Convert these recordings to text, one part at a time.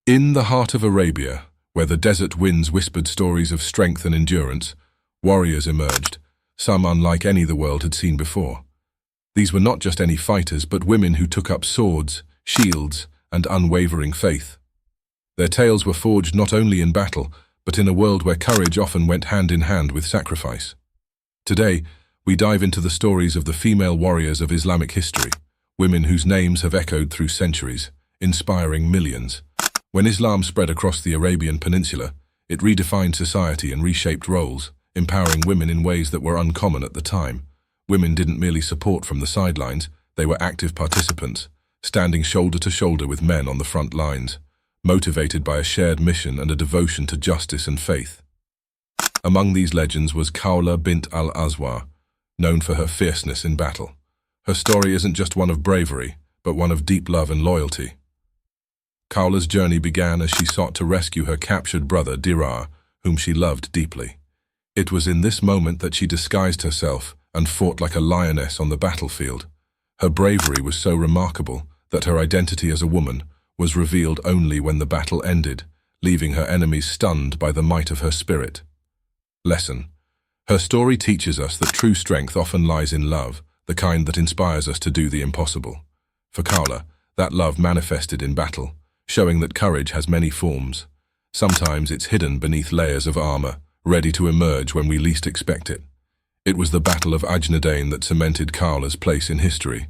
In the heart of Arabia, where the desert winds whispered stories of strength and endurance, warriors emerged, some unlike any the world had seen before. These were not just any fighters, but women who took up swords, shields, and unwavering faith. Their tales were forged not only in battle, but in a world where courage often went hand in hand with sacrifice. Today, we dive into the stories of the female warriors of Islamic history, women whose names have echoed through centuries, inspiring millions. When Islam spread across the Arabian Peninsula, it redefined society and reshaped roles, empowering women in ways that were uncommon at the time. Women didn't merely support from the sidelines, they were active participants, standing shoulder to shoulder with men on the front lines, motivated by a shared mission and a devotion to justice and faith. Among these legends was Khawla bint al-Azwar, known for her fierceness in battle. Her story isn't just one of bravery, but one of deep love and loyalty. Khawla's journey began as she sought to rescue her captured brother Dirar, whom she loved deeply. It was in this moment that she disguised herself and fought like a lioness on the battlefield. Her bravery was so remarkable that her identity as a woman was revealed only when the battle ended, leaving her enemies stunned by the might of her spirit. Lesson: her story teaches us that true strength often lies in love, the kind that inspires us to do the impossible. For Khawla, that love manifested in battle, showing that courage has many forms. Sometimes it's hidden beneath layers of armor, ready to emerge when we least expect it. It was the Battle of Ajnadayn that cemented Khawla's place in history.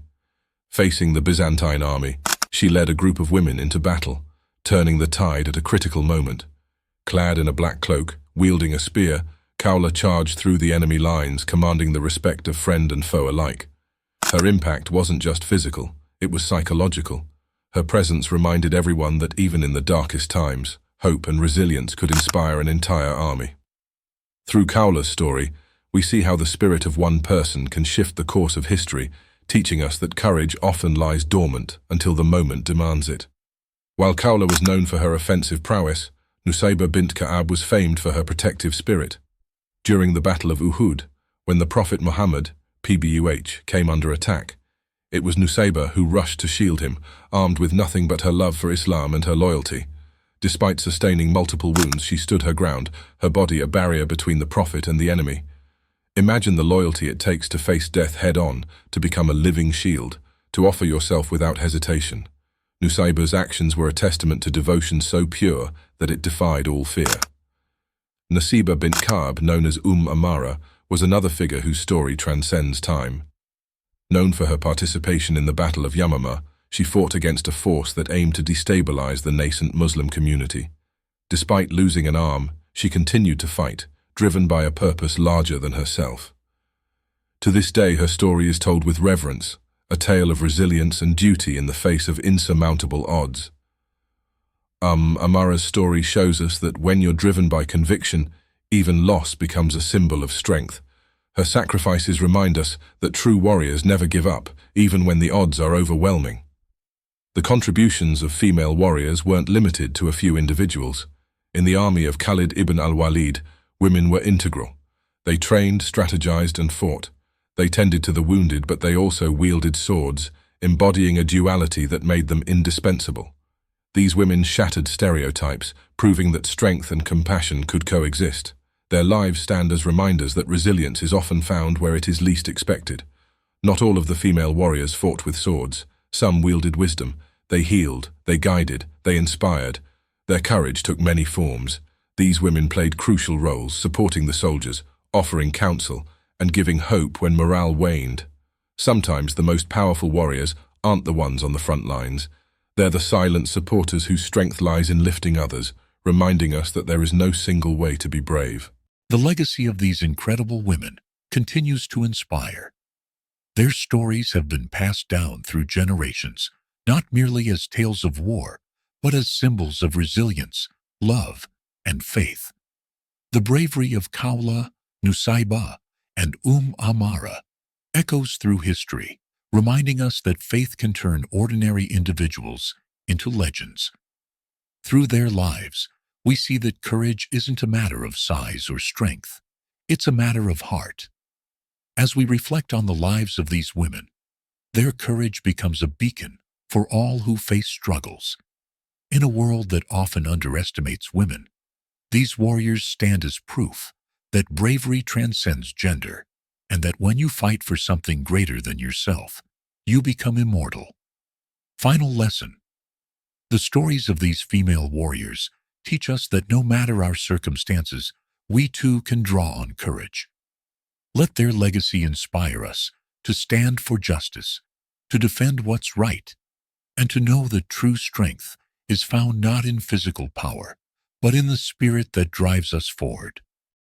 Facing the Byzantine army, she led a group of women into battle, turning the tide at a critical moment. Clad in a black cloak, wielding a spear, Khawla charged through the enemy lines, commanding the respect of friend and foe alike. Her impact wasn't just physical, it was psychological. Her presence reminded everyone that even in the darkest times, hope and resilience could inspire an entire army. Through Khawla's story, we see how the spirit of one person can shift the course of history, teaching us that courage often lies dormant until the moment demands it. While Khawla was known for her offensive prowess, Nusaybah bint Ka'ab was famed for her protective spirit. During the Battle of Uhud, when the Prophet Muhammad, PBUH, came under attack, it was Nusaybah who rushed to shield him, armed with nothing but her love for Islam and her loyalty. Despite sustaining multiple wounds, she stood her ground, her body a barrier between the Prophet and the enemy. Imagine the loyalty it takes to face death head-on, to become a living shield, to offer yourself without hesitation. Nusaybah's actions were a testament to devotion so pure that it defied all fear. Nusaybah bint Ka'ab, known as Amara, was another figure whose story transcends time. Known for her participation in the Battle of Yamama, she fought against a force that aimed to destabilize the nascent Muslim community. Despite losing an arm, she continued to fight, driven by a purpose larger than herself. To this day, her story is told with reverence, a tale of resilience and duty in the face of insurmountable odds. Amara's story shows us that when you're driven by conviction, even loss becomes a symbol of strength. Her sacrifices remind us that true warriors never give up, even when the odds are overwhelming. The contributions of female warriors weren't limited to a few individuals. In the army of Khalid ibn al-Walid, women were integral. They trained, strategized, and fought. They tended to the wounded, but they also wielded swords, embodying a duality that made them indispensable. These women shattered stereotypes, proving that strength and compassion could coexist. Their lives stand as reminders that resilience is often found where it is least expected. Not all of the female warriors fought with swords. Some wielded wisdom. They healed, they guided, they inspired. Their courage took many forms. These women played crucial roles, supporting the soldiers, offering counsel, and giving hope when morale waned. Sometimes the most powerful warriors aren't the ones on the front lines. They're the silent supporters whose strength lies in lifting others, reminding us that there is no single way to be brave. The legacy of these incredible women continues to inspire. Their stories have been passed down through generations, not merely as tales of war, but as symbols of resilience, love, and faith. The bravery of Khawla, Nusaybah, and Amara echoes through history, reminding us that faith can turn ordinary individuals into legends. Through their lives, we see that courage isn't a matter of size or strength. It's a matter of heart. As we reflect on the lives of these women, their courage becomes a beacon for all who face struggles. In a world that often underestimates women, these warriors stand as proof that bravery transcends gender, and that when you fight for something greater than yourself, you become immortal. Final lesson. The stories of these female warriors teach us that no matter our circumstances, we too can draw on courage. Let their legacy inspire us to stand for justice, to defend what's right, and to know that true strength is found not in physical power, but in the spirit that drives us forward.